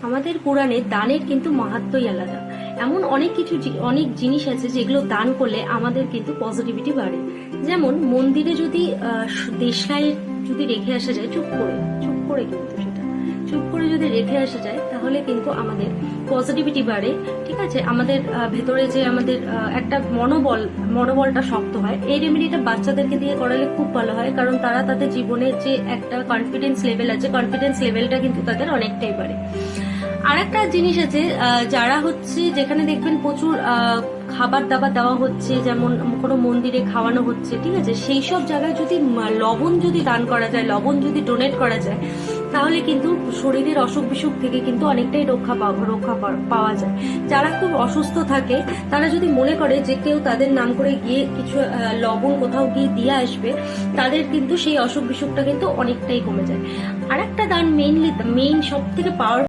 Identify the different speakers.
Speaker 1: আমাদের পুরাণে দানের কিন্তু মাহাত্ম্যই আলাদা। এমন অনেক জিনিস আছে যেগুলো দান করলে আমাদের কিন্তু পজিটিভিটি বাড়ে। যেমন মন্দিরে যদি দেশলাই যদি রেখে আসা যায় চুপ করে কিন্তু সেটা চুপ করে যদি রেখে আসা যায় তাহলে কিন্তু আমাদের পজিটিভিটি বাড়ে। ঠিক আছে, আমাদের ভেতরে যে আমাদের একটা মনোবলটা শক্ত হয়। এই রেমেডিটা বাচ্চাদেরকে দিয়ে করালে খুব ভালো হয়, কারণ তারা তাদের জীবনের যে একটা কনফিডেন্স লেভেল আছে, কনফিডেন্স লেভেলটা কিন্তু তাদের অনেকটাই বাড়ে। আর একটা জিনিস আছে, যারা হচ্ছে যেখানে দেখবেন প্রচুর খাবার দাবার দেওয়া হচ্ছে, যেমন কোনো মন্দিরে খাওয়ানো হচ্ছে, ঠিক আছে, সেই সব জায়গায় যদি লবণ যদি দান করা যায়, লবণ যদি ডোনেট করা যায়, তাহলে কিন্তু শরীরের অসুখ বিসুখ থেকে কিন্তু অনেকটাই রক্ষা পাওয়া যায়। যারা খুব অসুস্থ থাকে তারা যদি মনে করে যে কেউ তাদের নাম করে গিয়ে কিছু লবণ কোথাও গিয়ে দিয়ে আসবে, তাদের কিন্তু সেই অসুখ বিসুখটা কিন্তু অনেকটাই কমে যায়। আর একটা দান মেইন সব থেকে পাওয়ার